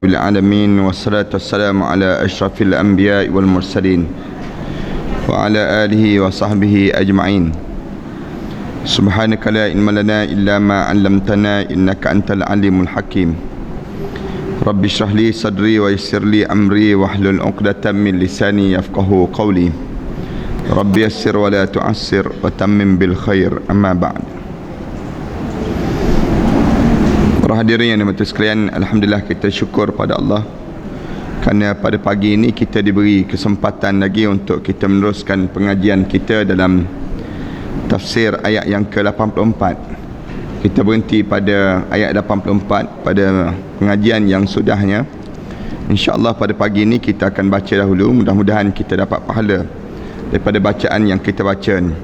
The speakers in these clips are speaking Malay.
Rabbil Alamin. Wassalatu wassalamu ala ashrafil anbiya wal mursalin wa ala alihi wa sahbihi ajma'in. Subhanaka la ilma lana illa ma 'allamtana innaka antal alimul hakim. Rabbi shrah li sadri wa yassir li amri wahlul 'uqdatam min lisani yafqahu qawli. Rabbi yassir wa la tu'assir wa tammim bil khair. Amma ba'd. Para hadirin yang dimati sekalian, alhamdulillah kita syukur pada Allah kerana pada pagi ini kita diberi kesempatan lagi untuk kita meneruskan pengajian kita dalam tafsir ayat yang ke-84. Kita berhenti pada ayat 84 pada pengajian yang sudahnya. InsyaAllah pada pagi ini kita akan baca dahulu, mudah-mudahan kita dapat pahala daripada bacaan yang kita baca ni.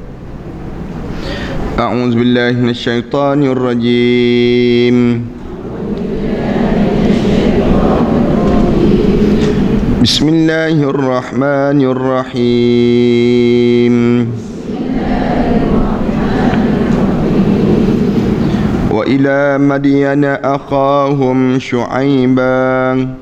A'udzubillahi minasyaitanirrajim. Bismillahirrahmanirrahim. Wa ila madyana akhahum Syu'aiban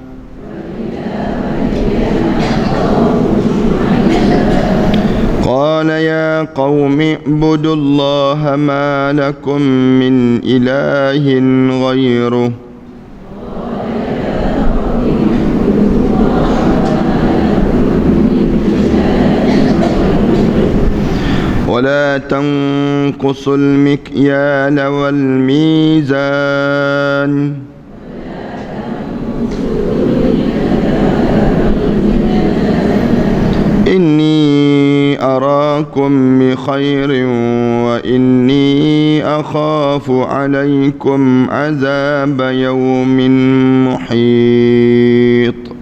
qala ya qaumi ibudullaha ma lakum min ilahin ghairuh ولا تنقصوا المكيال والميزان إني أراكم بخير وإني أخاف عليكم عذاب يوم محيط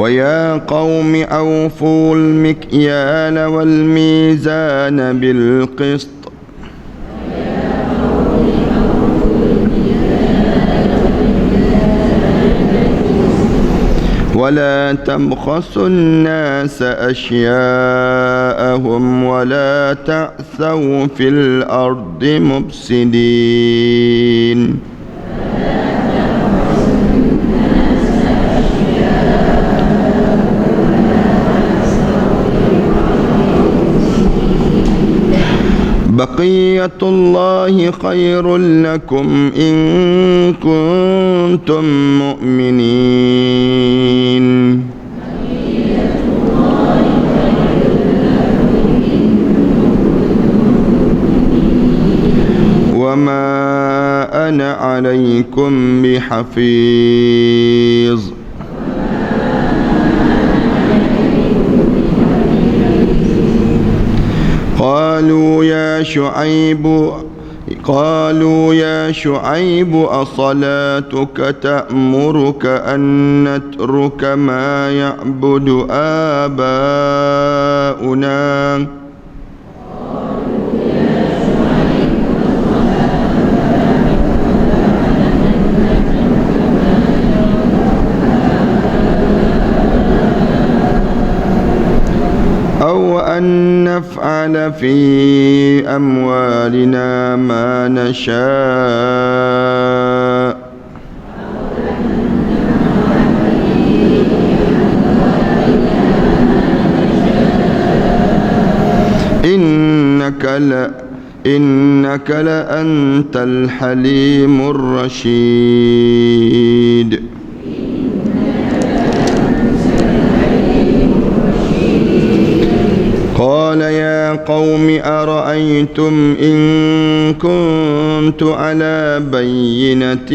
ويا قوم أوفوا المكيال والميزان بالقسط ولا تبخسوا الناس أشياءهم ولا تعثوا في الأرض مفسدين بقية الله خير لكم إن كنتم مؤمنين وما أنا عليكم بحفيظ قالوا يا شعيب أصلاتك تأمرك أن نترك ما يعبد آباؤنا أو أن نفعل في أموالنا ما نشاء إنك لأنت الحليم الرشيد قال يا قوم أرأيتم إن كنت على بينة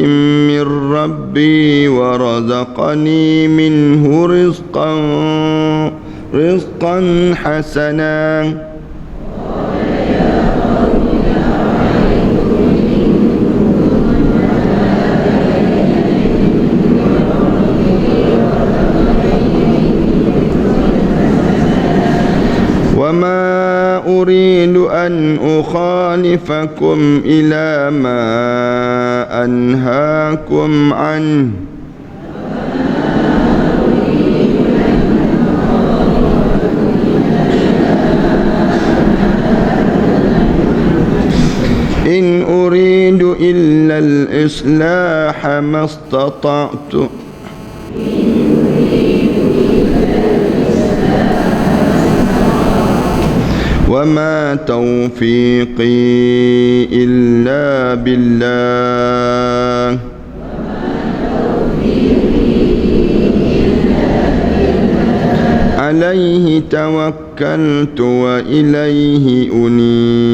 من ربي ورزقني منه رزقا حسنا وما أريد أن أخالفكم إلى ما أنهاكم عنه إن أريد إلا الإصلاح ما استطعت وما توفيقي إلا بالله عليه توكلت وإليه أنيب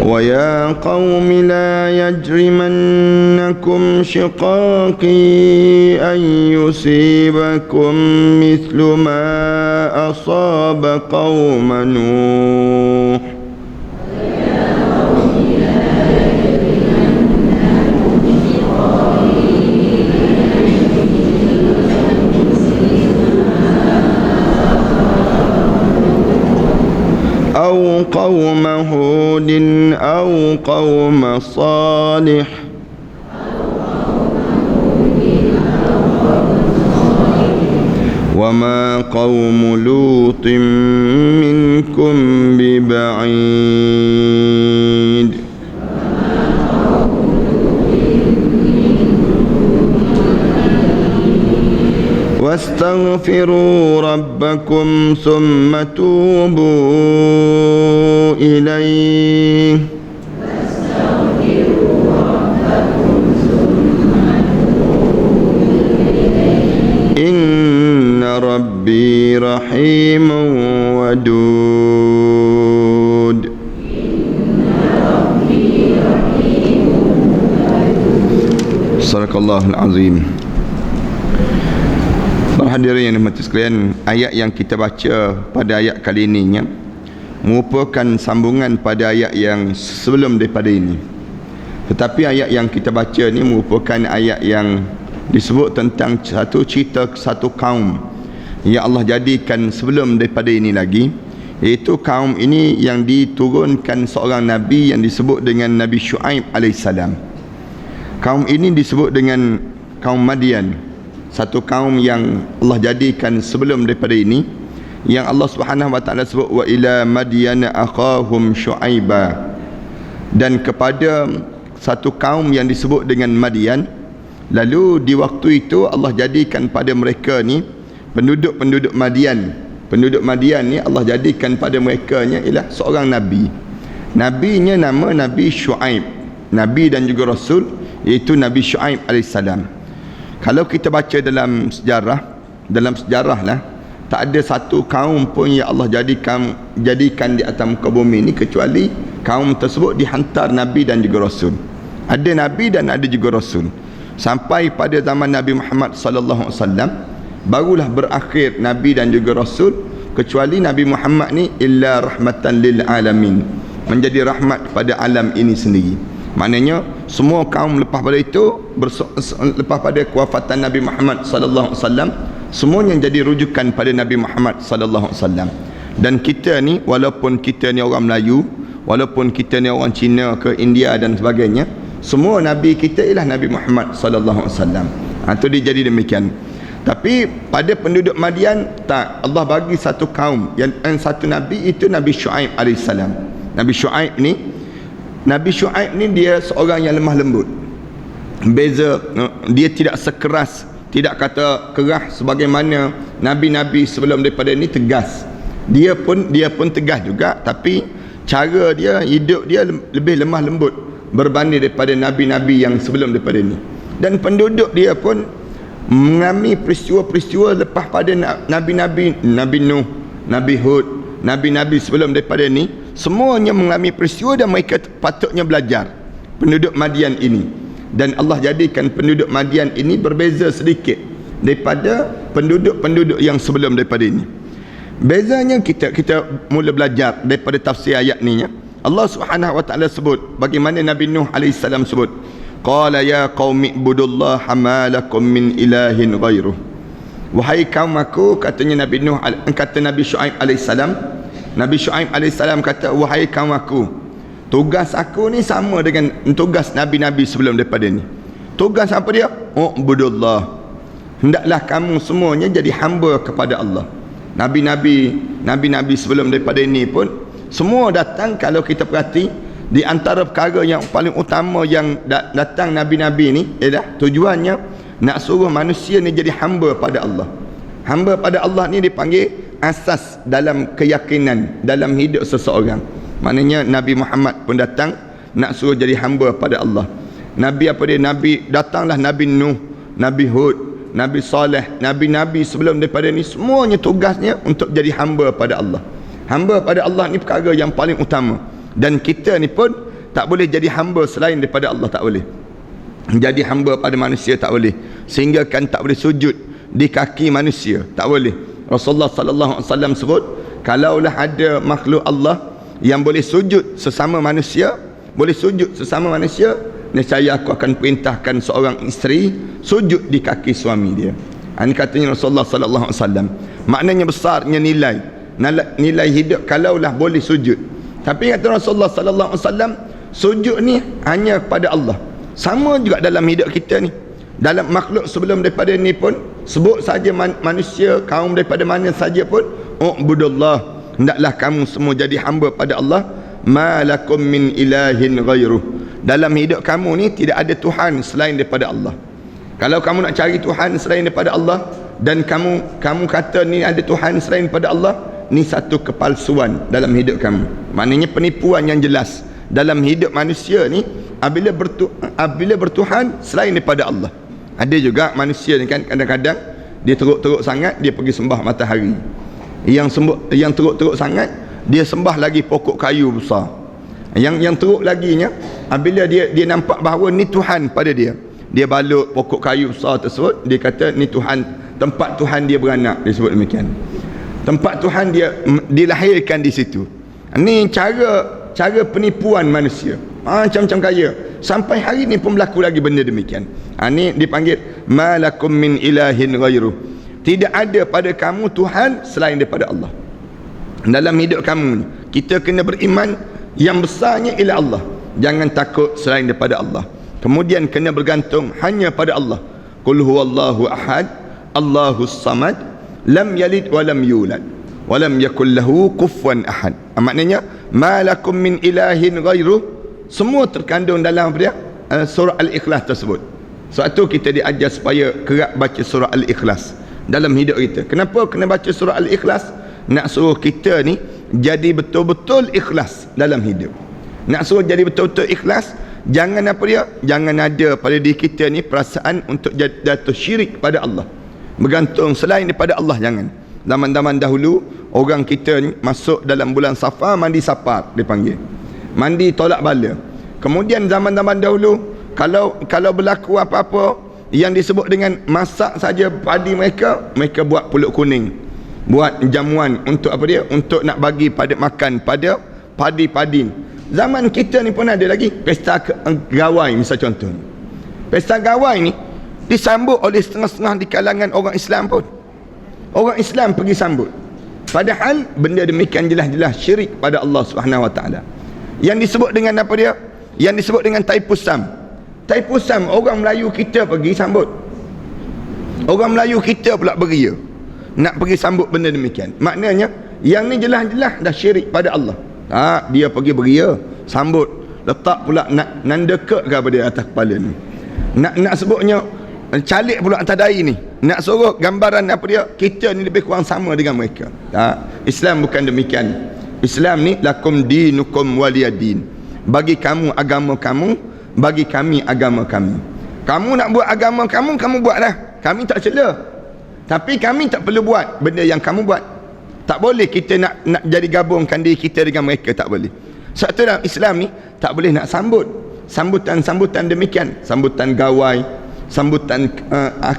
ويا قوم لا يجرمنكم شقاقي أن يصيبكم مثل ما أصاب قوم نوح أو قوم هود أو قوم صالح وما قوم لوط منكم ببعيد واستغفروا ربكم ثم توبوا إليه إن ربي رحيم ودود صدق الله العظيم. Para hadirin yang dirahmati sekalian, ayat yang kita baca pada ayat kali ini merupakan sambungan pada ayat yang sebelum daripada ini. Tetapi ayat yang kita baca ni merupakan ayat yang disebut tentang satu cerita satu kaum yang Allah jadikan sebelum daripada ini lagi, iaitu kaum ini yang diturunkan seorang Nabi yang disebut dengan Nabi Shu'aib alaihissalam. Kaum ini disebut dengan kaum Madian, satu kaum yang Allah jadikan sebelum daripada ini, yang Allah Subhanahu wa taala sebut wa ila madyana akhahum syuaiba, dan kepada satu kaum yang disebut dengan Madian. Lalu di waktu itu Allah jadikan pada mereka ni penduduk-penduduk Madian. Penduduk Madian ni Allah jadikan pada mereka nya ialah seorang nabi. Nabinya nama Nabi Shu'aib, nabi dan juga rasul, iaitu Nabi Shu'aib alaihissalam. Kalau kita baca dalam sejarah lah, tak ada satu kaum pun yang Allah jadikan di atas muka bumi ni kecuali kaum tersebut dihantar nabi dan juga rasul. Ada nabi dan ada juga rasul. Sampai pada zaman Nabi Muhammad sallallahu alaihi wasallam barulah berakhir nabi dan juga rasul, kecuali Nabi Muhammad ni illa rahmatan lil alamin, menjadi rahmat pada alam ini sendiri. Maknanya semua kaum lepas pada itu, lepas pada kewafatan Nabi Muhammad sallallahu alaihi wasallam, semuanya jadi rujukan pada Nabi Muhammad sallallahu alaihi wasallam. Dan kita ni, walaupun kita ni orang Melayu, walaupun kita ni orang Cina ke India dan sebagainya, semua nabi kita ialah Nabi Muhammad sallallahu alaihi wasallam. Itu dia jadi demikian. Tapi pada penduduk Madian tak, Allah bagi satu kaum yang satu nabi, itu Nabi Shu'aib alaihissalam. Nabi Shu'aib ni dia seorang yang lemah lembut. Beza, dia tidak sekeras, tidak kata keras sebagaimana nabi-nabi sebelum daripada ni tegas. Dia pun tegas juga, tapi cara dia, hidup dia lebih lemah lembut berbanding daripada nabi-nabi yang sebelum daripada ni. Dan penduduk dia pun mengalami peristiwa-peristiwa lepas pada nabi-nabi, Nabi Nuh, Nabi Hud, nabi-nabi sebelum daripada ni, semuanya mengalami peristiwa dan mereka patutnya belajar, penduduk Madian ini. Dan Allah jadikan penduduk Madian ini berbeza sedikit daripada penduduk-penduduk yang sebelum daripada ini. Bezanya kita mula belajar daripada tafsir ayat ni. Allah Subhanahu wa taala sebut bagaimana Nabi Nuh alaihissalam sebut, qala ya qaumi ibudullaha ma lakum min ilahin ghairuh. Wahai kaum aku, katanya Nabi Nuh, kata Nabi Shu'aib alaihissalam. Nabi Shu'aib alaihissalam kata, wahai kaum aku, tugas aku ni sama dengan tugas nabi-nabi sebelum daripada ni. Tugas apa dia? Ubudullah. Hendaklah kamu semuanya jadi hamba kepada Allah. Nabi-nabi sebelum daripada ini pun semua datang, kalau kita perhati, di antara perkara yang paling utama yang datang Nabi-Nabi ni ialah tujuannya nak suruh manusia ni jadi hamba pada Allah. Hamba pada Allah ni dipanggil asas dalam keyakinan dalam hidup seseorang. Maknanya Nabi Muhammad pun datang nak suruh jadi hamba pada Allah. Nabi apa dia? Nabi datanglah Nabi Nuh, Nabi Hud, Nabi Saleh, Nabi-Nabi sebelum daripada ni semuanya tugasnya untuk jadi hamba pada Allah. Hamba pada Allah ni perkara yang paling utama. Dan kita ni pun tak boleh jadi hamba selain daripada Allah, tak boleh. Jadi hamba pada manusia tak boleh. Sehingga kan tak boleh sujud di kaki manusia, tak boleh. Rasulullah sallallahu alaihi wasallam sebut, kalaulah ada makhluk Allah yang boleh sujud sesama manusia, nescaya aku akan perintahkan seorang isteri sujud di kaki suami dia. Ini katanya Rasulullah sallallahu alaihi wasallam. Maknanya besarnya nilai hidup kalaulah boleh sujud. Tapi kata Rasulullah sallallahu alaihi wasallam, sujud ni hanya kepada Allah. Sama juga dalam hidup kita ni. Dalam makhluk sebelum daripada ni pun, sebut saja manusia, kaum daripada mana saja pun, ubudullah, hendaklah kamu semua jadi hamba pada Allah. Ma lakum min ilahin ghairuh. Dalam hidup kamu ni tidak ada Tuhan selain daripada Allah. Kalau kamu nak cari Tuhan selain daripada Allah, dan kamu kata ni ada Tuhan selain daripada Allah, ni satu kepalsuan dalam hidup kamu. Maknanya penipuan yang jelas dalam hidup manusia ni apabila bertuhan selain daripada Allah. Ada juga manusia ni kan, kadang-kadang dia teruk-teruk sangat dia pergi sembah matahari. Yang teruk-teruk sangat dia sembah lagi pokok kayu besar. Yang teruk laginya, apabila dia nampak bahawa ni Tuhan pada dia, dia balut pokok kayu besar tersebut, dia kata ni Tuhan, tempat Tuhan dia beranak, dia sebut demikian. Tempat Tuhan dia dilahirkan di situ. Ini cara penipuan manusia. Macam-macam kaya. Sampai hari ni pun berlaku lagi benda demikian. Ini dipanggil malakum min ilahin ghairuh. Tidak ada pada kamu Tuhan selain daripada Allah. Dalam hidup kamu ni, kita kena beriman yang besarnya ialah Allah. Jangan takut selain daripada Allah. Kemudian kena bergantung hanya pada Allah. Qul huwallahu ahad, Allahus samad, lam yalid wa lam yulad wa lam yakul lahu kufuwan ahad. Maknanya malakum min ilahin ghairuh, semua terkandung dalam apa dia? Surah Al-Ikhlas tersebut. Sebab tu kita diajar supaya kerap baca surah Al-Ikhlas dalam hidup kita. Kenapa kena baca surah Al-Ikhlas? Nak suruh kita ni jadi betul-betul ikhlas dalam hidup. Nak suruh jadi betul-betul ikhlas. Jangan apa dia? Jangan ada pada diri kita ni perasaan untuk jatuh syirik pada Allah, bergantung selain daripada Allah. Jangan. Zaman-zaman dahulu orang kita ni masuk dalam bulan Safar, mandi safar dipanggil, mandi tolak bala. Kemudian zaman-zaman dahulu kalau berlaku apa-apa yang disebut dengan masak saja padi mereka buat pulut kuning, buat jamuan untuk apa dia? Untuk nak bagi pada makan pada padi-padi. Zaman kita ni pun ada lagi pesta gawai, misal contoh. Pesta gawai ni disambut oleh setengah-setengah di kalangan orang Islam pun. Orang Islam pergi sambut. Padahal benda demikian jelas-jelas syirik pada Allah Subhanahu Wa Taala. Yang disebut dengan apa dia? Yang disebut dengan Taipusam. Taipusam orang Melayu kita pergi sambut. Orang Melayu kita pula beria nak pergi sambut benda demikian. Maknanya yang ni jelas-jelas dah syirik pada Allah. Dia pergi beria, sambut, letak pula nak nandeka ke pada atas kepala ni. Nak sebutnya calik pula atas dahi ni. Nak suruh gambaran apa dia? Kita ni lebih kurang sama dengan mereka. Islam bukan demikian. Islam ni lakum dinukum waliyadin. Bagi kamu agama kamu, bagi kami agama kami. Kamu nak buat agama kamu, kamu buatlah. Kami tak cela. Tapi kami tak perlu buat benda yang kamu buat. Tak boleh kita nak jadi gabungkan diri kita dengan mereka, tak boleh. Sebab tu dalam Islam ni tak boleh nak sambut sambutan demikian, sambutan gawai, sambutan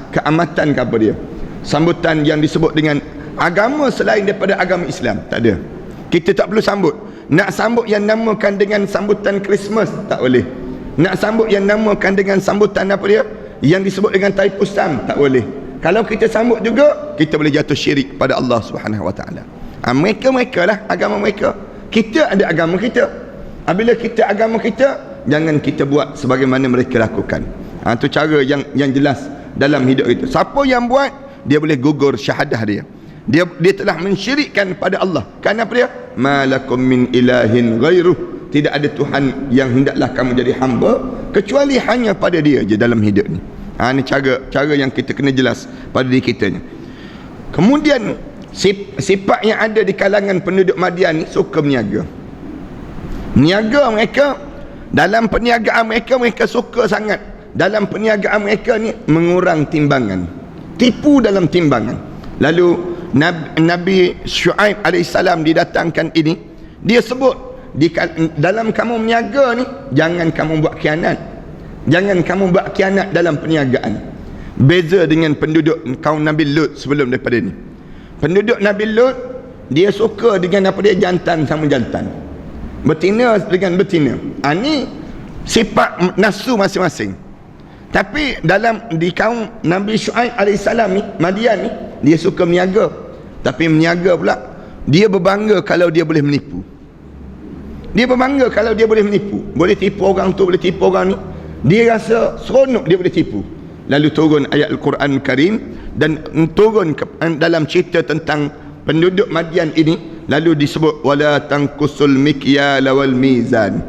keamatan ke apa dia, sambutan yang disebut dengan agama selain daripada agama Islam, tak ada. Kita tak perlu sambut. Nak sambut yang namakan dengan sambutan Christmas, tak boleh. Nak sambut yang namakan dengan sambutan apa dia, yang disebut dengan Taipusam, tak boleh. Kalau kita sambut juga, kita boleh jatuh syirik pada Allah Subhanahu Wa Taala. Mereka lah agama mereka. Kita ada agama kita. Apabila kita agama kita, jangan kita buat sebagaimana mereka lakukan. Itu cara yang jelas dalam hidup itu. Siapa yang buat, dia boleh gugur syahadah dia. Dia telah mensyirikkan pada Allah. Kenapa dia? Malakum min ilahin ghairuh. Tidak ada Tuhan yang hendaklah kamu jadi hamba kecuali hanya pada dia je dalam hidup ni. Ini cara yang kita kena jelas pada diri kita ni. Kemudian sifat yang ada di kalangan penduduk Madian ni suka berniaga. Niaga mereka, dalam perniagaan mereka suka sangat. Dalam perniagaan mereka ni mengurang timbangan, tipu dalam timbangan. Lalu Nabi Syuaib alaihissalam didatangkan ini, dia sebut dalam kamu berniaga ni jangan kamu buat khianat. Jangan kamu buat khianat dalam perniagaan. Beza dengan penduduk kaum Nabi Lut sebelum daripada ni. Penduduk Nabi Lut, dia suka dengan apa dia, jantan sama jantan, betina dengan betina. Ini sifat nafsu masing-masing. Tapi di kaum Nabi Syuaib alaihissalam ni, Madian ni, dia suka berniaga. Tapi berniaga pula, dia berbangga kalau dia boleh menipu. Dia berbangga kalau dia boleh menipu. Boleh tipu orang tu, boleh tipu orang ni. Dia rasa seronok dia boleh tipu. Lalu turun ayat Al-Quran Karim, dan turun dalam cerita tentang penduduk Madian ini. Lalu disebut wala tanqusul mikyal wal mizan.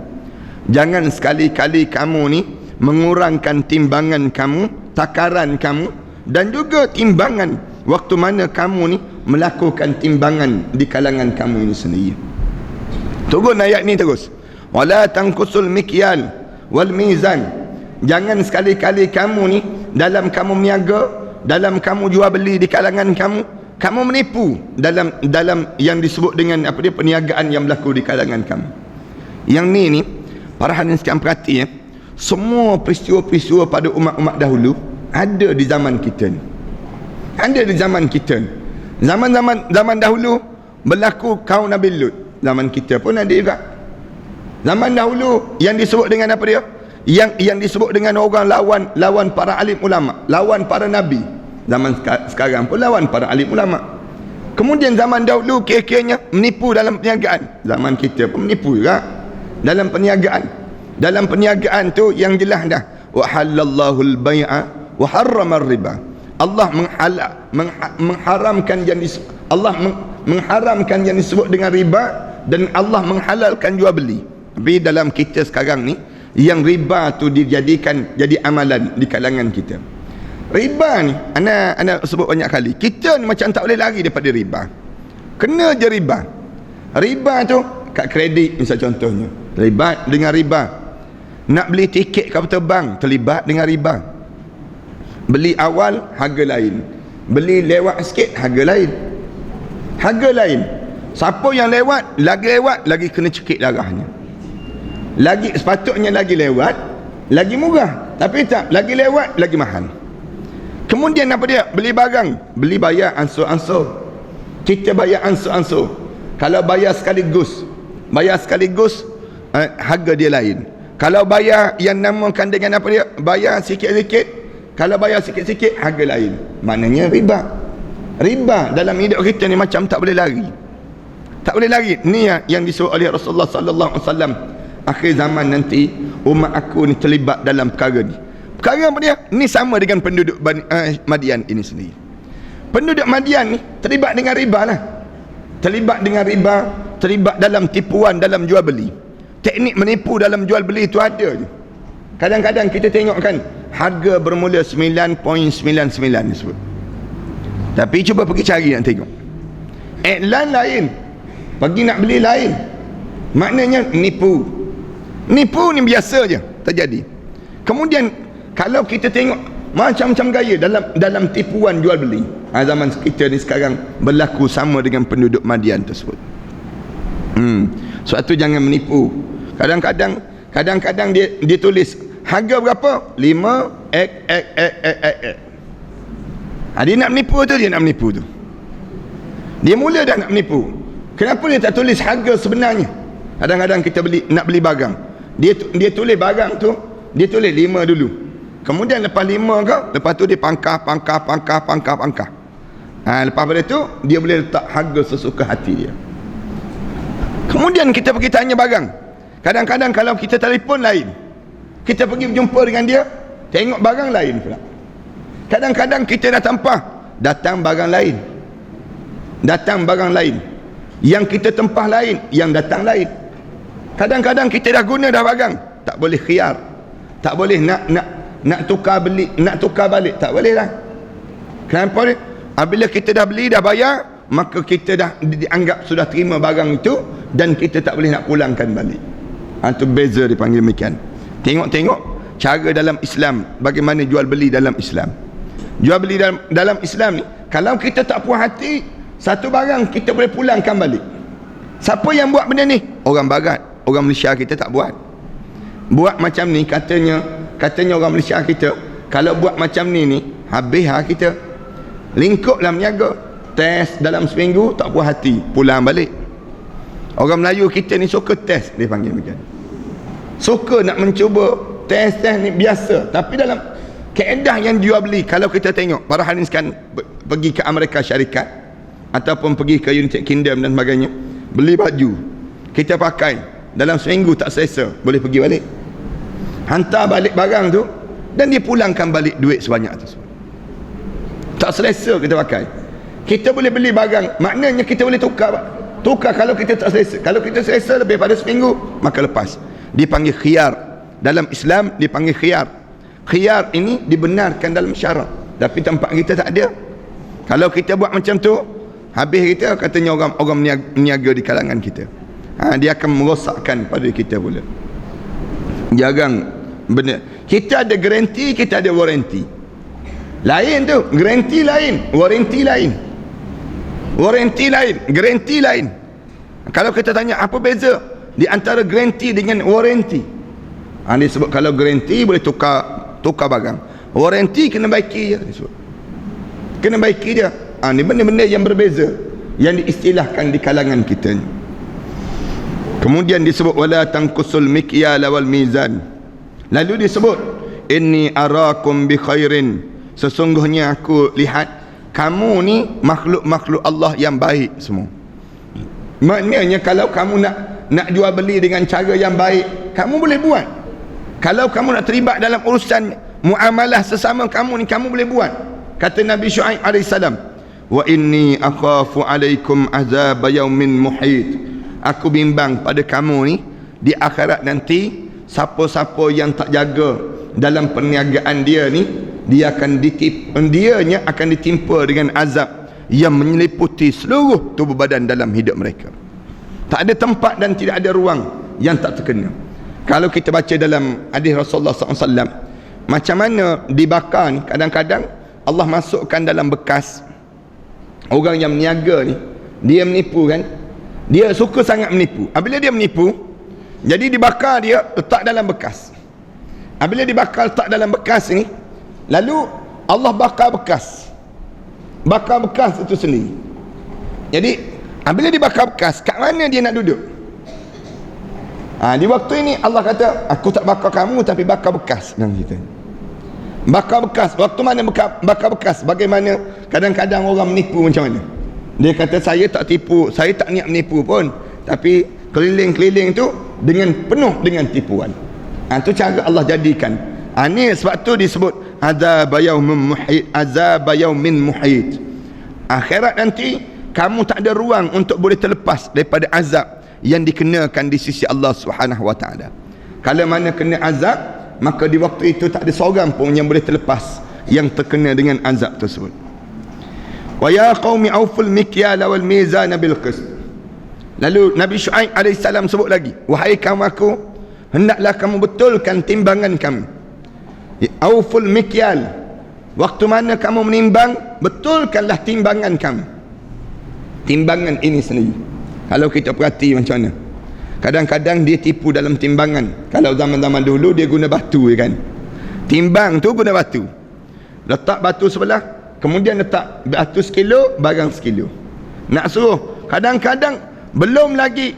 Jangan sekali-kali kamu ni mengurangkan timbangan kamu, takaran kamu, dan juga timbangan waktu mana kamu ni melakukan timbangan di kalangan kamu ini sendiri. Turun ayat ni terus, wala tanqusul mikyal wal mizan. Jangan sekali-kali kamu ni dalam kamu berniaga, dalam kamu jual beli di kalangan kamu menipu dalam yang disebut dengan apa dia, perniagaan yang berlaku di kalangan kamu. Yang ni para hadirin sekalian perhati ya. Semua peristiwa-peristiwa pada umat-umat dahulu ada di zaman kita ni. Ada di zaman kita ni. Zaman dahulu berlaku kaum Nabi Lut. Zaman kita pun ada juga. Zaman dahulu yang disebut dengan apa dia? Yang disebut dengan orang lawan para alim ulama, lawan para nabi. Zaman sekarang pun lawan para alim ulama. Kemudian zaman dahulu kira-kiranya menipu dalam perniagaan. Zaman kita pun menipu juga dalam perniagaan. Dalam perniagaan tu yang jelas dah, wa halallahu al-bai'a wa harrama ar-riba. Allah mengharamkan yang disebut dengan riba, dan Allah menghalalkan jual beli. Tapi dalam kita sekarang ni, yang riba tu dijadikan jadi amalan di kalangan kita. Riba ni ana sebut banyak kali, kita ni macam tak boleh lari daripada riba. Kena je riba. Riba tu kat kredit misal contohnya, terlibat dengan riba. Nak beli tiket kapal terbang, terlibat dengan riba. Beli awal harga lain, beli lewat sikit harga lain. Harga lain. Siapa yang lewat lagi kena cekik darahnya. Lagi sepatutnya lagi lewat lagi murah, tapi tak, lagi lewat lagi mahal. Kemudian apa dia? Beli barang, beli bayar ansur-ansur. Kita bayar ansur-ansur. Kalau bayar sekaligus harga dia lain. Kalau bayar yang namakan dengan apa dia, bayar sikit-sikit, kalau bayar sikit-sikit harga lain. Maknanya riba dalam hidup kita ni macam tak boleh lari. Tak boleh lari. Ni yang disuruh oleh Rasulullah sallallahu alaihi wasallam. Akhir zaman nanti umat aku ni terlibat dalam perkara ni. Perkara apa dia? Ni sama dengan penduduk Madian ini sendiri. Penduduk Madian ni terlibat dengan riba lah. Terlibat dengan riba, terlibat dalam tipuan dalam jual beli. Teknik menipu dalam jual beli itu ada je. Kadang-kadang kita tengok kan, harga bermula 9.99 disebut. Tapi cuba pergi cari nak tengok. Iklan lain, pergi nak beli lain. Maknanya nipu. Nipu ni biasa je terjadi. Kemudian kalau kita tengok macam-macam gaya dalam tipuan jual beli, zaman kita ni sekarang berlaku sama dengan penduduk Madian tersebut. Sebab tu jangan menipu. Kadang-kadang dia tulis harga berapa? 5 ek. Dia nak menipu tu, dia mula dah nak menipu. Kenapa dia tak tulis harga sebenarnya? Kadang-kadang kita nak beli barang, dia tulis barang tu, dia tulis 5 dulu. Kemudian lepas 5 ke, lepas tu dia pangkah. Lepas pada tu dia boleh letak harga sesuka hati dia. Kemudian kita pergi tanya barang. Kadang-kadang kalau kita telefon lain, kita pergi berjumpa dengan dia, tengok barang lain pula. Kadang-kadang kita dah tampah, datang barang lain. datang barang lain. Yang kita tempah lain, yang datang lain. Kadang-kadang kita dah guna dah barang, tak boleh khiyar. Tak boleh nak tukar beli, nak tukar balik, tak boleh dah. Kenapa ni? Apabila kita dah beli, dah bayar, maka kita dah dianggap sudah terima barang itu dan kita tak boleh nak pulangkan balik. Itu beza dipanggil demikian. Tengok-tengok cara dalam Islam, bagaimana jual beli dalam Islam. Jual beli dalam Islam ni, kalau kita tak puas hati satu barang, kita boleh pulangkan balik. Siapa yang buat benda ni? Orang barat, orang Malaysia kita tak buat. Buat macam ni, katanya orang Malaysia kita, kalau buat macam ni habis kita. Lingkup dalam niaga, test dalam seminggu, tak puas hati, pulang balik. Orang Melayu kita ni suka test, dia panggil macam. Suka nak mencuba test ni biasa. Tapi dalam kaedah yang jual beli, kalau kita tengok para hadis kan pergi ke Amerika Syarikat ataupun pergi ke United Kingdom dan sebagainya, beli baju, kita pakai dalam seminggu tak selesa, boleh pergi balik, hantar balik barang tu, dan dia pulangkan balik duit sebanyak tu. Tak selesa kita pakai, kita boleh beli barang, maknanya kita boleh tukar kalau kita tak selesa. Kalau kita selesa lebih pada seminggu, maka lepas. Dipanggil khiyar. Dalam Islam dipanggil khiyar. Khiyar ini dibenarkan dalam syarak, tapi tempat kita tak ada. Kalau kita buat macam tu, habis kita, katanya orang meniaga di kalangan kita, dia akan merosakkan pada kita pula. Jarang benar. Kita ada garanti, kita ada warranty. Lain tu, garanti lain, warranty lain. Warranty lain, garanti lain. Kalau kita tanya apa beza di antara garanti dengan warranty, dia sebut kalau garanti boleh tukar barang, warranty kena baiki je, dia sebut. Kena baiki dia. Ni benda-benda yang berbeza yang diistilahkan di kalangan kita. Kemudian disebut wala tanqusul mikyala wal mizan. Lalu disebut inni arakum bi khairin, sesungguhnya aku lihat kamu ni makhluk-makhluk Allah yang baik semua. Maknanya kalau kamu nak jual beli dengan cara yang baik, kamu boleh buat. Kalau kamu nak terlibat dalam urusan muamalah sesama kamu ni, kamu boleh buat. Kata Nabi Syuaib alaihissalam, wa inni akhafu alaikum azab yaumin muhit. Aku bimbang pada kamu ni di akhirat nanti, siapa-siapa yang tak jaga dalam perniagaan dia ni, dia akan ditimpa dengan azab yang menyeliputi seluruh tubuh badan dalam hidup mereka. Tak ada tempat dan tidak ada ruang yang tak terkena. Kalau kita baca dalam hadis Rasulullah SAW, macam mana dibakar ni, kadang-kadang Allah masukkan dalam bekas. Orang yang meniaga ni, dia menipu kan, dia suka sangat menipu. Apabila dia menipu, jadi dibakar dia, letak dalam bekas. Apabila dibakar letak dalam bekas ni, lalu Allah bakar bekas itu sendiri. Jadi apabila dibakar bekas, kat mana dia nak duduk? Di waktu ini Allah kata, aku tak bakar kamu tapi bakar bekas. Dan kita bakar bekas. Waktu mana bakar bekas? Bagaimana kadang-kadang orang menipu macam mana? Dia kata saya tak tipu, saya tak niat menipu pun, tapi keliling-keliling tu penuh dengan tipuan. Itu cara Allah jadikan. Ni sebab tu disebut azab yaumin muhit. Akhirat nanti kamu tak ada ruang untuk boleh terlepas daripada azab yang dikenakan di sisi Allah Subhanahu wa taala. Kalau mana kena azab, maka di waktu itu tak ada seorang pun yang boleh terlepas yang terkena dengan azab tersebut. Wa ya qaumi auful mikyala wal mizana bil qist. Lalu Nabi Syuaib alaihissalam sebut lagi, wahai kaum aku, hendaklah kamu betulkan timbangan kamu. Auful mikyal, waktu mana kamu menimbang, betulkanlah timbangan kamu. Timbangan ini sendiri, kalau kita perhati macam mana, kadang-kadang dia tipu dalam timbangan. Kalau zaman-zaman dulu dia guna batu kan, timbang tu guna batu, letak batu sebelah, kemudian letak batu sekilo, barang sekilo. Nak suruh, kadang-kadang belum lagi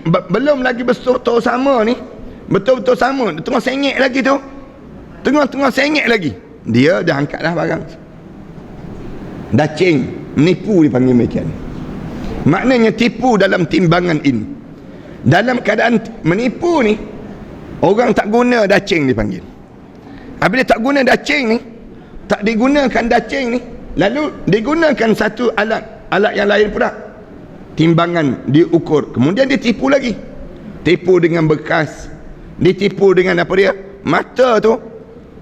betul-betul sama ni, betul-betul sama, tengah sengit lagi tu, tengah sengit lagi, dia dah angkat dah barang. Dacing, menipu dipanggil demikian. Maknanya tipu dalam timbangan ini. Dalam keadaan menipu ni, orang tak guna dacing dipanggil. Apabila tak guna dacing ni, tak digunakan dacing ni, lalu digunakan satu alat yang lain pula. timbangan diukur, kemudian dia tipu lagi, tipu dengan bekas, ditipu dengan apa dia, mata tu,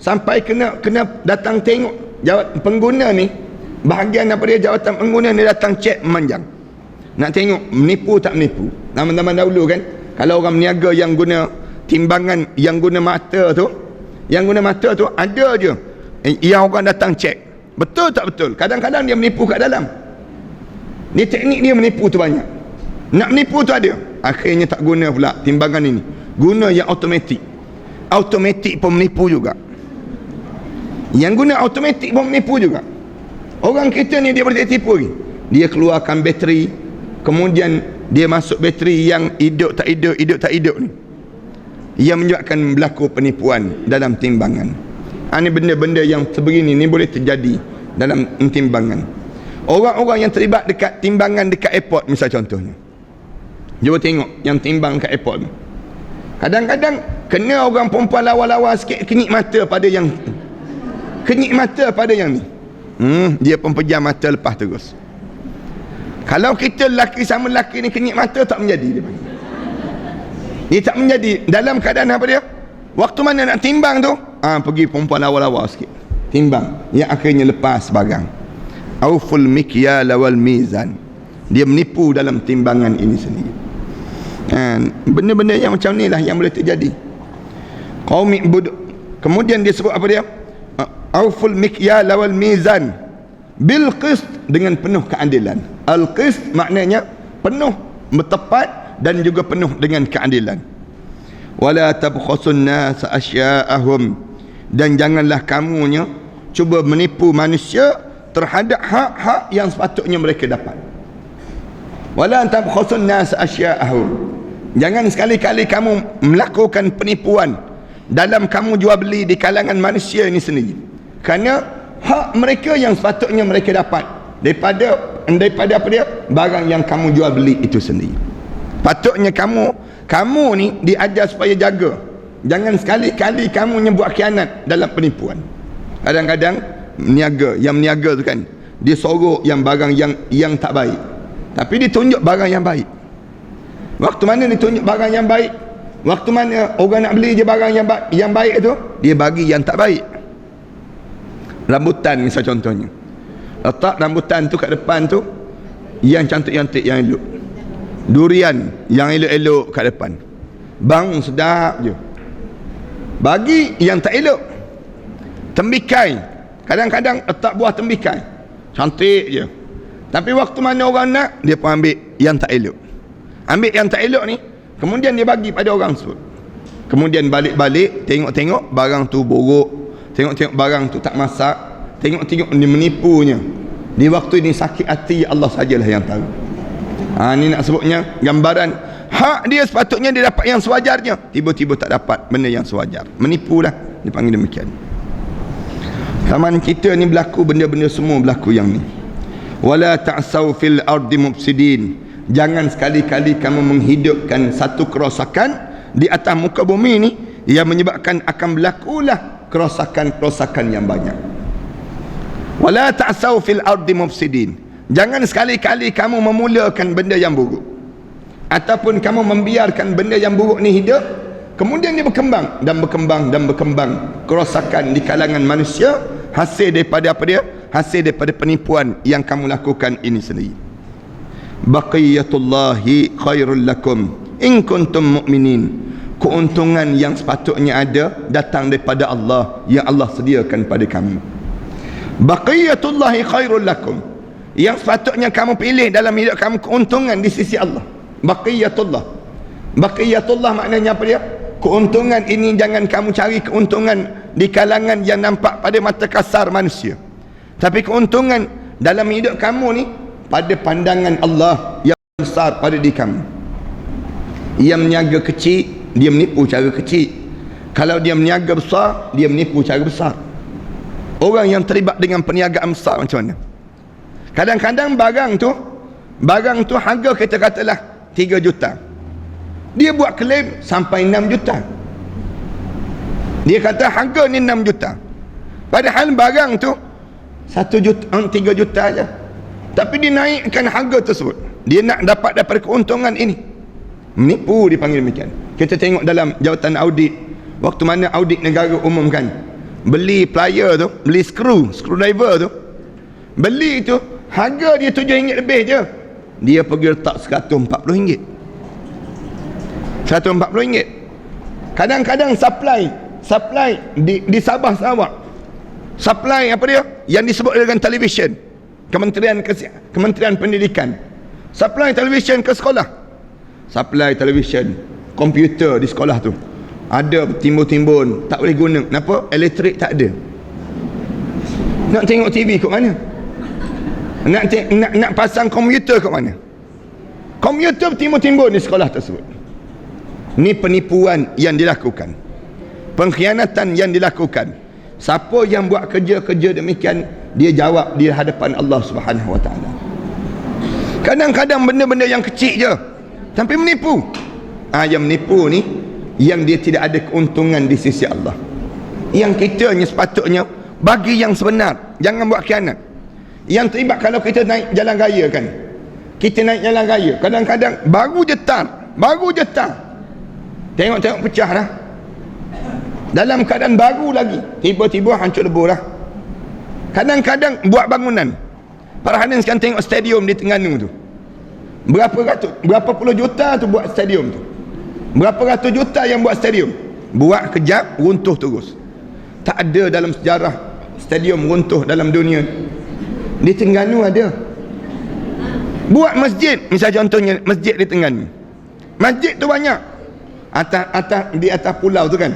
sampai kena datang tengok jawat pengguna ni, bahagian apa dia, jawatan pengguna ni datang cek memanjang, nak tengok menipu tak menipu. Zaman-zaman dahulu kan, kalau orang meniaga yang guna timbangan, yang guna mata tu, ada je yang orang datang cek betul tak betul. Kadang-kadang dia menipu kat dalam, ni teknik dia menipu tu banyak, nak menipu tu ada, akhirnya tak guna pula timbangan ini, guna yang automatik pun menipu juga, yang guna automatik pun menipu juga. Orang kita ni dia boleh tipu lagi, dia keluarkan bateri, kemudian dia masuk bateri yang hidup tak hidup ni, yang menyebabkan berlaku penipuan dalam timbangan. Ini benda-benda yang sebegini ni boleh terjadi dalam timbangan. Orang-orang yang terlibat dekat timbangan dekat airport misal contohnya, cuba tengok yang timbang kat airport ni, kadang-kadang kena orang perempuan lawa-lawa sikit, kenyik mata pada yang ni, dia pun pejam mata lepas terus. Kalau kita lelaki sama lelaki ni kenyik mata, tak menjadi dia tak menjadi. Dalam keadaan apa dia, waktu mana nak timbang tu, pergi perempuan lawa-lawa sikit, timbang, yang akhirnya lepas barang. Auful mikyal wal mizan, dia menipu dalam timbangan ini sendiri. Benda-benda yang macam ni lah yang boleh terjadi. Kemudian dia sebut apa dia, auful mikyal wal mizan bil qist, dengan penuh keadilan. Al qist maknanya penuh, bertepat, dan juga penuh dengan keadilan. Wala tabkhasun nas asya'ahum, dan janganlah kamunya cuba menipu manusia terhadap hak-hak yang sepatutnya mereka dapat. Wala tabkhasun nas asya'ahum, jangan sekali-kali kamu melakukan penipuan dalam kamu jual beli di kalangan manusia ini sendiri, kerana hak mereka yang sepatutnya mereka dapat daripada apa dia, barang yang kamu jual beli itu sendiri. Patutnya kamu ni diajar supaya jaga, jangan sekali-kali kamu buat khianat dalam penipuan. Kadang-kadang yang meniaga tu kan, dia sorok yang barang yang tak baik, tapi dia tunjuk barang yang baik. Waktu mana dia tunjuk barang yang baik, waktu mana orang nak beli je barang yang baik tu, dia bagi yang tak baik. Rambutan misal contohnya, letak rambutan tu kat depan tu, yang cantik-cantik, yang elok. Durian yang elok-elok kat depan, bang sedap je, bagi yang tak elok. Tembikai, kadang-kadang letak buah tembikai cantik je, tapi waktu mana orang nak, dia pun ambil yang tak elok. Ambil yang tak elok ni, kemudian dia bagi pada orang tersebut. Kemudian balik-balik, tengok-tengok barang tu borok, tengok-tengok barang tu tak masak, tengok-tengok dia menipunya. Di waktu ini sakit hati, Allah sajalah yang tahu. Ni nak sebutnya gambaran hak dia, sepatutnya dia dapat yang sewajarnya, tiba-tiba tak dapat benda yang sewajar, menipulah, dipanggil demikian. Zaman kita ni berlaku benda-benda semua berlaku yang ni. Wala ta'sau fil ardi mufsidin, jangan sekali-kali kamu menghidupkan satu kerosakan di atas muka bumi ni yang menyebabkan akan berlakulah kerosakan-kerosakan yang banyak. Wala ta'sau fil ardi mufsidin, jangan sekali-kali kamu memulakan benda yang buruk, ataupun kamu membiarkan benda yang buruk ni hidup, kemudian dia berkembang, kerosakan di kalangan manusia, hasil daripada apa dia? Hasil daripada penipuan yang kamu lakukan ini sendiri. Baqiyatullahi khairul lakum in kuntum mu'minin, keuntungan yang sepatutnya ada datang daripada Allah, yang Allah sediakan pada kamu. Baqiyatullahi khairul lakum, yang sepatutnya kamu pilih dalam hidup kamu, keuntungan di sisi Allah. Baqiyatullah maknanya apa dia? Keuntungan ini jangan kamu cari keuntungan di kalangan yang nampak pada mata kasar manusia, tapi keuntungan dalam hidup kamu ni pada pandangan Allah yang besar pada diri kamu. Ia meniaga kecil, dia menipu cara kecil. Kalau dia meniaga besar, dia menipu cara besar. Orang yang terlibat dengan perniagaan besar macam mana? Kadang-kadang barang tu harga kita katalah 3 juta, dia buat klaim sampai 6 juta. Dia kata harga ni 6 juta, padahal barang tu 1 juta, 3 juta aja, tapi dinaikkan harga tersebut. dia nak dapat daripada keuntungan ini. Menipu dipanggil demikian. Kita tengok dalam jawatan audit, waktu mana audit negara umumkan, beli plier tu, beli screwdriver tu, beli tu harga dia RM7 lebih je, dia pergi letak RM140. RM140. Kadang-kadang supply di Sabah Sarawak, supply apa dia yang disebut dengan televisyen, Kementerian Pendidikan, supply televisyen ke sekolah, supply televisyen, komputer di sekolah tu ada timbun-timbun, tak boleh guna. Kenapa? Elektrik tak ada. Nak tengok TV kat mana? Nak pasang komputer kat mana? Komputer timbun-timbun di sekolah tersebut. Ini penipuan yang dilakukan, pengkhianatan yang dilakukan. Siapa yang buat kerja-kerja demikian, dia jawab di hadapan Allah Subhanahu Wa Taala. Kadang-kadang benda-benda yang kecil je sampai menipu. Yang menipu ni yang dia tidak ada keuntungan di sisi Allah. Yang kitanya sepatutnya bagi yang sebenar, jangan buat khianat. Yang terlibat, kalau kita naik jalan raya kan, kita naik jalan raya, kadang-kadang baru je tar, tengok pecah dah, dalam keadaan baru lagi, tiba-tiba hancur lebur dah. Kadang-kadang buat bangunan, para hadirin sekarang tengok stadium di Terengganu tu, berapa puluh juta tu buat stadium tu, berapa ratus juta yang buat stadium, buat kejap runtuh terus. Tak ada dalam sejarah stadium runtuh dalam dunia. Di Terengganu ada. Buat masjid, misal contohnya masjid di Terengganu, masjid tu banyak, di atas pulau tu kan,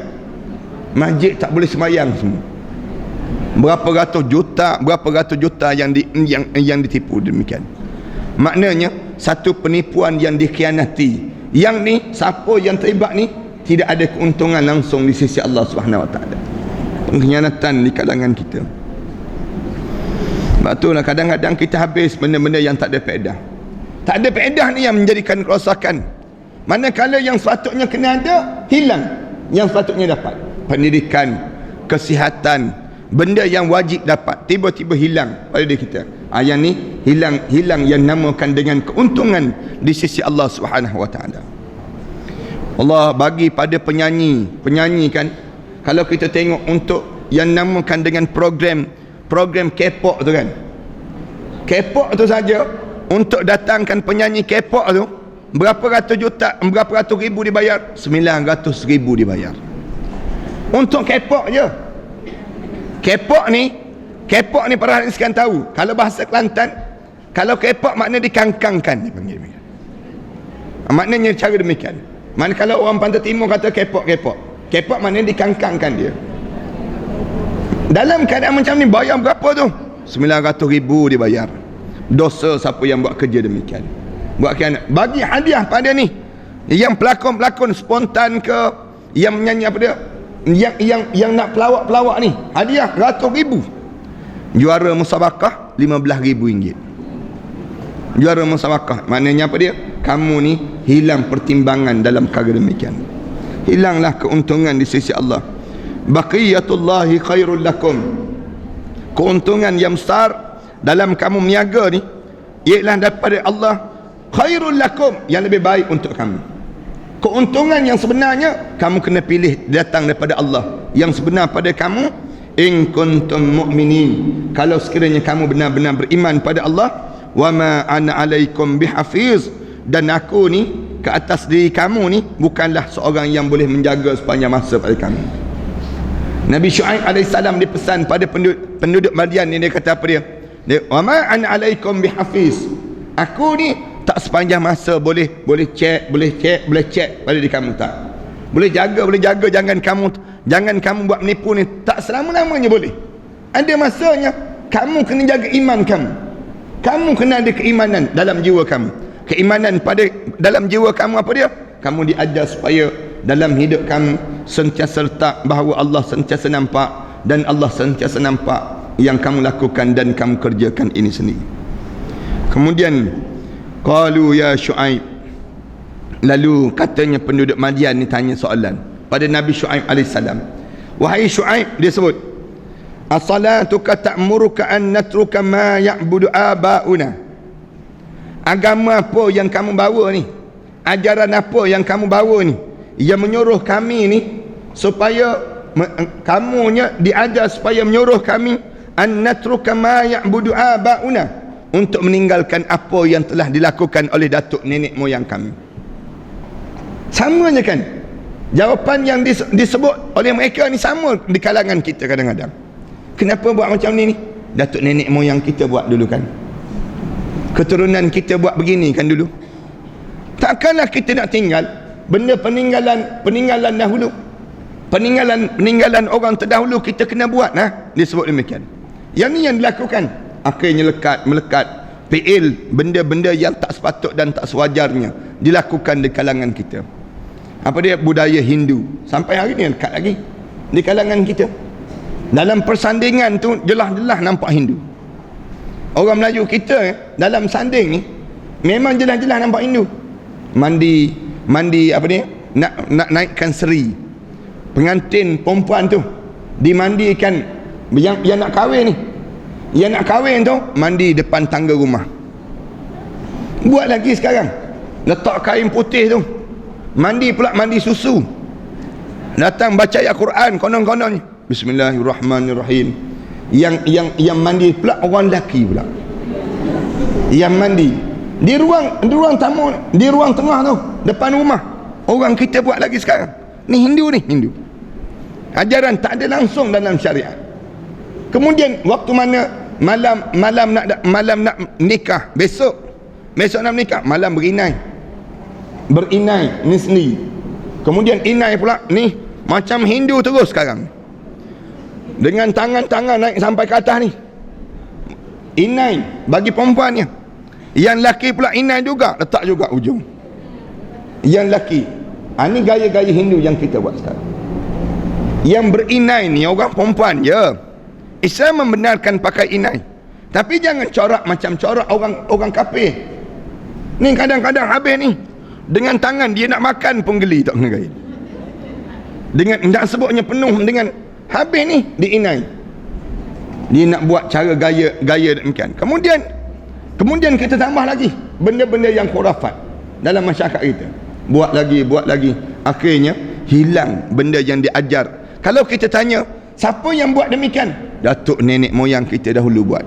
masjid tak boleh sembahyang semua. Berapa ratus juta yang ditipu demikian. Maknanya satu penipuan yang dikhianati. Yang ni, siapa yang terlibat ni tidak ada keuntungan langsung di sisi Allah Subhanahu Wa Taala. Pengkhianatan di kalangan kita. Sebab itulah kadang-kadang kita habis benda-benda yang tak ada faedah. Tak ada faedah ni yang menjadikan kerosakan. Manakala yang sepatutnya kena ada, hilang. Yang sepatutnya dapat pendidikan, kesihatan, benda yang wajib dapat, tiba-tiba hilang pada diri kita. Yang ni hilang yang namakan dengan keuntungan di sisi Allah Subhanahu Wa Taala. Allah bagi pada penyanyi kan, kalau kita tengok untuk yang namakan dengan program K-pop tu kan, K-pop tu saja untuk datangkan penyanyi K-pop tu berapa ratus ribu dibayar? 900 ribu dibayar untuk K-pop je. K-pop ni para hadirin sekalian tahu, kalau bahasa Kelantan, kalau K-pop makna dikangkangkan, dipanggil. Maknanya cara demikian. Mana kalau orang Pantai Timur kata K-pop maknanya dikangkangkan dia. Dalam keadaan macam ni bayar berapa tu? 900 ribu dibayar. Dosa siapa yang buat kerja demikian, buat khianat. Bagi hadiah pada ni yang pelakon-pelakon spontan ke, yang menyanyi apa dia, yang nak pelawak-pelawak ni, hadiah ratus ribu. Juara musabakah RM15,000. Juara musabakah maknanya apa dia? Kamu ni hilang pertimbangan dalam perkara demikian, hilanglah keuntungan di sisi Allah. Baqiyatullahi khairul lakum. Keuntungan yang besar dalam kamu meniaga ni ialah daripada Allah, khairul lakum, yang lebih baik untuk kamu. Keuntungan yang sebenarnya kamu kena pilih datang daripada Allah, yang sebenar pada kamu. In kuntum mu'minin, kalau sekiranya kamu benar-benar beriman pada Allah. Wa ma ana alaikum bihafiz, dan aku ni ke atas diri kamu ni bukanlah seorang yang boleh menjaga sepanjang masa pada kamu. Nabi Syuaib alaihissalam dipesan pada penduduk Madian ni, dia kata apa dia? Wa ma ana alaikum bihafiz, aku ni tak sepanjang masa boleh cek pada diri kamu, tak boleh jaga. Jangan kamu buat menipu ni, tak selama-lamanya boleh. Ada masanya kamu kena jaga iman kamu kena ada keimanan dalam jiwa kamu. Keimanan pada dalam jiwa kamu apa dia? Kamu diajar supaya dalam hidup kamu sentiasa letak bahawa Allah sentiasa nampak, dan Allah sentiasa nampak yang kamu lakukan dan kamu kerjakan ini sendiri. Kemudian qalu ya Syuaib, lalu katanya penduduk Madian ni tanya soalan pada Nabi Syuaib alaihissalam. Wahai Syuaib, dia sebut, as-salatuka ta'muruka an natruka ma ya'budu aba'una. agama apa yang kamu bawa ni, ajaran apa yang kamu bawa ni, yang menyuruh kami ni supaya kamunya diajar supaya menyuruh kami an natruka ma ya'budu abauna, untuk meninggalkan apa yang telah dilakukan oleh datuk nenek moyang kami. Sama je kan jawapan yang disebut oleh mereka ni, sama di kalangan kita kadang-kadang. Kenapa buat macam ni? Datuk nenek moyang kita buat dulu kan, keturunan kita buat begini kan dulu. Takkanlah kita nak tinggal benda peninggalan dahulu, peninggalan orang terdahulu kita kena buat. Disebut demikian. Yang ni yang dilakukan, akhirnya melekat PL, benda-benda yang tak sepatut dan tak sewajarnya dilakukan di kalangan kita. Apa dia? Budaya Hindu sampai hari ni dekat lagi di kalangan kita. Dalam persandingan tu jelas-jelas nampak Hindu. Orang Melayu kita dalam sanding ni memang jelas-jelas nampak Hindu. Mandi apa dia? Nak naikkan seri. Pengantin perempuan tu dimandikan, yang nak kahwin ni. Yang nak kahwin tu mandi depan tangga rumah. Buat lagi sekarang. Letak kain putih tu. Mandi pula mandi susu. Datang baca ayat Quran konon-kononnya. Bismillahirrahmanirrahim. Yang mandi pula orang lelaki pula. Yang mandi di ruang tamu, di ruang tengah tu depan rumah. Orang kita buat lagi sekarang. Ni Hindu ni, Hindu. Ajaran tak ada langsung dalam syariat. Kemudian waktu mana malam nak nikah, besok nak nikah, malam berinai ni sendiri. Kemudian inai pula ni macam Hindu terus sekarang, dengan tangan-tangan naik sampai ke atas ni. Inai bagi perempuannya, yang lelaki pula inai juga, letak juga ujung yang lelaki. Ni gaya-gaya Hindu yang kita buat sekarang. Yang berinai ni orang perempuan je. Islam membenarkan pakai inai, tapi jangan corak macam corak orang kafir ni. Kadang-kadang habis ni dengan tangan dia nak makan pun geli tak kena gaya, dengan nak sebutnya penuh dengan habis ni diinai. Dia nak buat cara gaya demikian. Kemudian kita tambah lagi benda-benda yang khurafat dalam masyarakat kita. Buat lagi, akhirnya hilang benda yang diajar. Kalau kita tanya siapa yang buat demikian, datuk nenek moyang kita dahulu buat,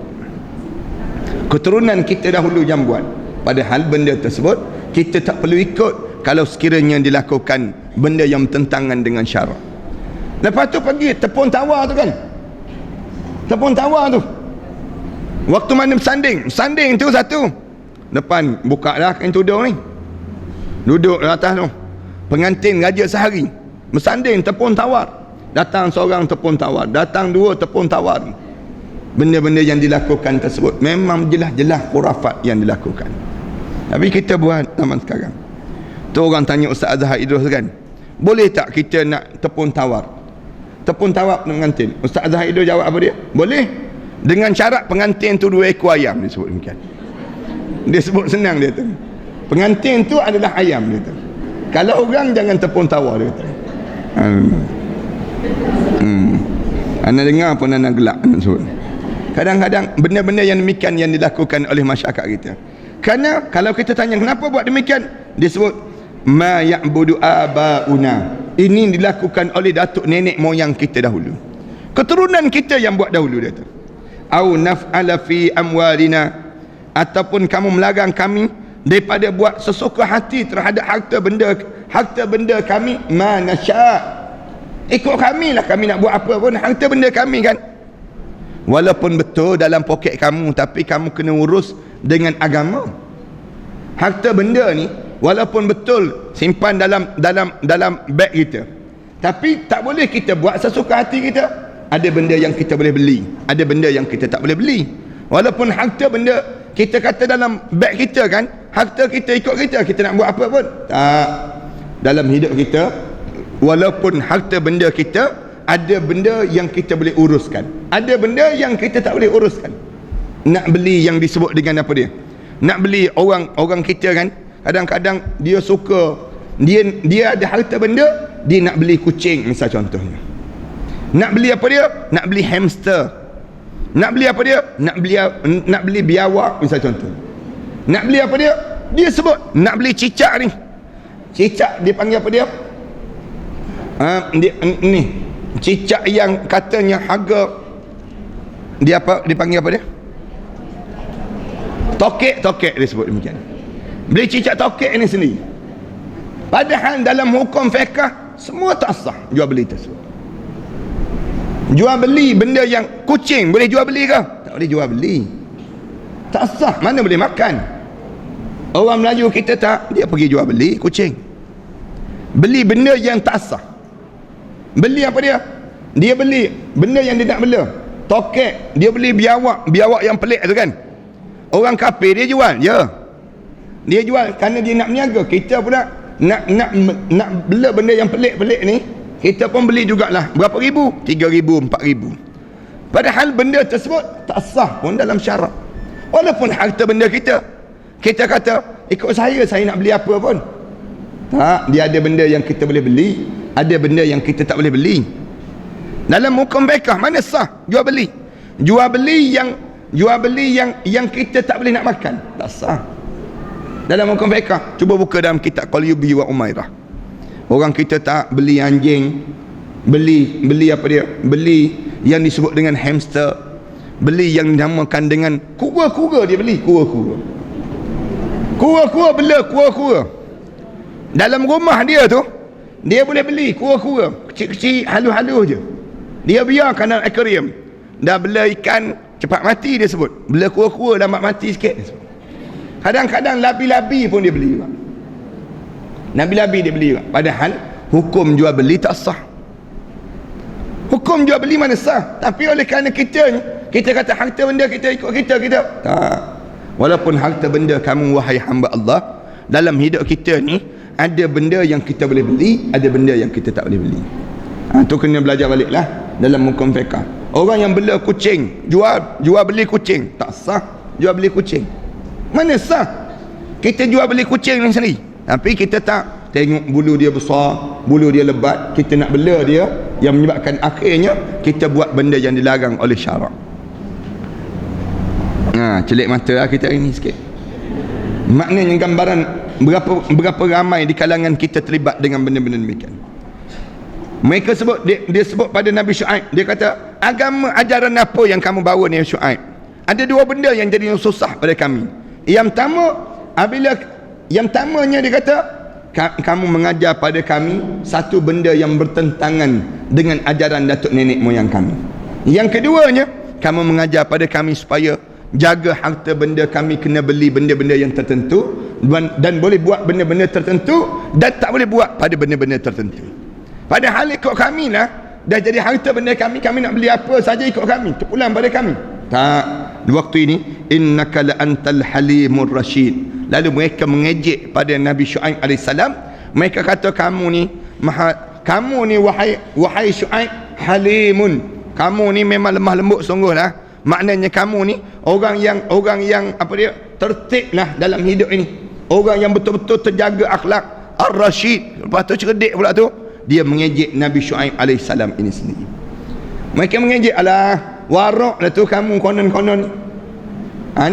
keturunan kita dahulu yang buat. Padahal benda tersebut kita tak perlu ikut kalau sekiranya dilakukan benda yang bertentangan dengan syarak. Lepas tu pergi tepung tawar tu kan, tepung tawar tu waktu mana sanding tu satu depan, buka dah kain tudung ni, duduk di atas tu, pengantin raja sehari bersanding tepung tawar. Datang seorang tepung tawar, datang dua tepung tawar. Benda-benda yang dilakukan tersebut memang jelas-jelas khurafat yang dilakukan. Tapi kita buat zaman sekarang tu. Orang tanya Ustaz Azhar Idrus kan, boleh tak kita nak tepung tawar pengantin? Ustaz Azhar Idrus jawab apa dia? Boleh, dengan syarat pengantin tu 2 ekor ayam. Dia sebut demikian. Dia sebut senang dia tu, pengantin tu adalah ayam dia tu. Kalau orang jangan tepung tawar dia tu. Anda dengar pun anda gelak. Kadang-kadang benda-benda yang demikian yang dilakukan oleh masyarakat kita. Kerana kalau kita tanya kenapa buat demikian, dia sebut ma ya'budu abauna. Ini dilakukan oleh datuk nenek moyang kita dahulu, keturunan kita yang buat dahulu dia tu. Au naf'ala fi amwalina, ataupun kamu melarang kami daripada buat sesuka hati terhadap harta benda kami. Ma nasya', ikut kami lah, kami nak buat apa pun harta benda kami kan. Walaupun betul dalam poket kamu, tapi kamu kena urus dengan agama. Harta benda ni walaupun betul simpan dalam beg kita, tapi tak boleh kita buat sesuka hati kita. Ada benda yang kita boleh beli, ada benda yang kita tak boleh beli. Walaupun harta benda kita kata dalam beg kita kan, harta kita ikut kita nak buat apa pun tak. Dalam hidup kita, walaupun harta benda kita, ada benda yang kita boleh uruskan, ada benda yang kita tak boleh uruskan. Nak beli yang disebut dengan apa dia, nak beli orang kita kan, kadang-kadang dia suka, dia ada harta benda, dia nak beli kucing misal contohnya. Nak beli apa dia? Nak beli hamster. Nak beli apa dia? Nak beli biawak misal contoh. Nak beli apa dia? Dia sebut nak beli cicak ni. Cicak dia panggil apa dia? Ni cicak yang katanya harga dia apa? Dipanggil apa dia? Tokek dia sebut demikian. Beli cicak tokek ni sendiri. Padahal dalam hukum fiqh semua tak sah jual beli tersebut. Jual beli benda yang kucing boleh jual beli ke? Tak boleh jual beli. Tak sah, mana boleh makan. Orang Melayu kita tak, dia pergi jual beli kucing. Beli benda yang tak sah. Beli apa dia? Dia beli benda yang dia nak bela. Tokek, dia beli biawak yang pelik tu kan. Orang kafir dia jual, ya. Dia jual kerana dia nak berniaga. Kita pula nak bela benda yang pelik-pelik ni, kita pun beli jugalah. Berapa ribu? 3,000, 4,000. Padahal benda tersebut tak sah pun dalam syarak. Walaupun harta benda kita kata ikut saya nak beli apa pun tak, dia ada benda yang kita boleh beli, ada benda yang kita tak boleh beli. Dalam hukum fiqh mana sah jual beli yang kita tak boleh nak makan? Tak sah dalam hukum fiqh. Cuba buka dalam kitab Qalyubi wa Umairah. Orang kita tak beli anjing, beli apa dia? Beli yang disebut dengan hamster, beli yang dinamakan dengan kura-kura. Dia beli kura-kura bela kura-kura. Dalam rumah dia tu dia boleh beli kura-kura kecil-kecil, halus-halus je. Dia biarkan dalam akuarium. Dah bela ikan cepat mati dia sebut, bela kura-kura lambat mati sikit dia sebut. Kadang-kadang labi-labi pun dia beli juga. Labi-labi dia beli juga. Padahal hukum jual beli tak sah. Hukum jual beli mana sah? Tapi oleh kerana kita kata harta benda kita ikut kita tak. Walaupun harta benda kamu wahai hamba Allah, dalam hidup kita ni ada benda yang kita boleh beli, ada benda yang kita tak boleh beli. Tu kena belajar baliklah dalam hukum fiqh. Orang yang bela kucing, jual beli kucing, tak sah jual beli kucing. Mana sah kita jual beli kucing ni sendiri, tapi kita tak tengok bulu dia besar, bulu dia lebat, kita nak bela dia, yang menyebabkan akhirnya kita buat benda yang dilarang oleh syarak. Celik mata lah kita hari ni sikit. Maknanya gambaran berapa ramai di kalangan kita terlibat dengan benda-benda demikian. Mereka sebut, dia sebut pada Nabi Syuaib, dia kata, agama ajaran apa yang kamu bawa ni Syuaib? Ada dua benda yang jadi susah pada kami. Yang pertamanya dia kata, kamu mengajar pada kami satu benda yang bertentangan dengan ajaran datuk nenek moyang kami. Yang keduanya, kamu mengajar pada kami supaya jaga harta benda kami, kena beli benda-benda yang tertentu dan boleh buat benda-benda tertentu dan tak boleh buat pada benda-benda tertentu. Padahal ikut kami lah, dah jadi harta benda kami nak beli apa saja ikut kami, terpulang pada kami. Tak, di waktu ini innaka la antal halimur rasyid. Lalu mereka mengejek pada Nabi Syuaib alaihissalam. Mereka kata kamu ni wahai Syuaib halimun, kamu ni memang lemah lembut sungguh lah. Maknanya kamu ni orang yang apa dia, tertib lah dalam hidup ini, orang yang betul-betul terjaga akhlak, ar-rasyid. Lepas tu cerdik pula tu, dia mengejek Nabi Syuaib alaihissalam ini sendiri. Mereka mengejek, alah warak lah tu kamu konon-konon.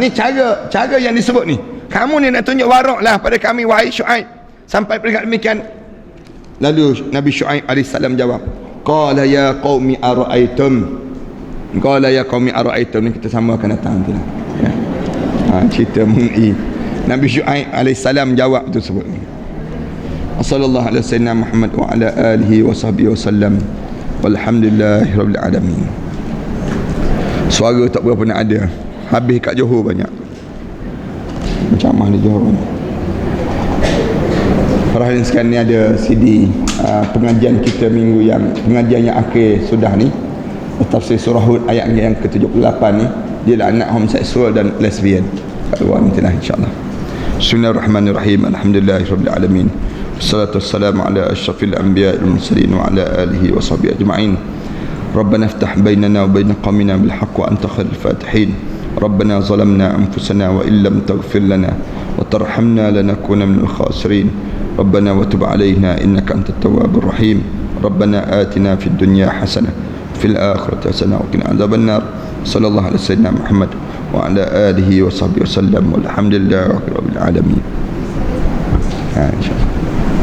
Ni cara yang disebut ni, kamu ni nak tunjuk warak lah pada kami wahai Syuaib. Sampai peringkat demikian. Lalu Nabi Syuaib alaihissalam jawab, qala ya qaumi ara'aitum. Qala ya qaumi ara'aitum ni kita sama akan datang nanti lah, ya. Cerita mengenai Nabi Syuaib alaihissalam jawab tu sebut. Sallallahu alaihi wasallam Muhammad wa ala alihi wa sahbihi wasallam. Walhamdulillahirabbil alamin. Suara tak berapa nak ada. Habis kat Johor banyak. Macam mana di Johor ni? Perhatian sekarang ni ada CD pengajian kita minggu yang pengajian yang akhir sudah ni, tafsir surah Hud ayat yang ke-78 ni, dia lah anak homoseksual dan lesbian kat luar nanti lah insyaAllah. Bismillahirrahmanirrahim. Alhamdulillahirabbil alamin. Wassalatu wassalamu ala asyrafil anbiya'i wal mursalin wa ala alihi wa sahbihi ajma'in. ربنا افتح بيننا وبين قومنا بالحق وأنت خير الفاتحين. ربنا ظلمنا أنفسنا وإن لم تغفر لنا وترحمنا لنكون من الخاسرين. ربنا وتب علينا إنك أنت التواب الرحيم. ربنا آتنا في الدنيا حسنة وفي الآخرة حسنة وقنا عذاب النار. صلى الله على سيدنا محمد wa ala alihi wa sahbihi wasallam walhamdulillahi rabbil alamin. InsyaAllah.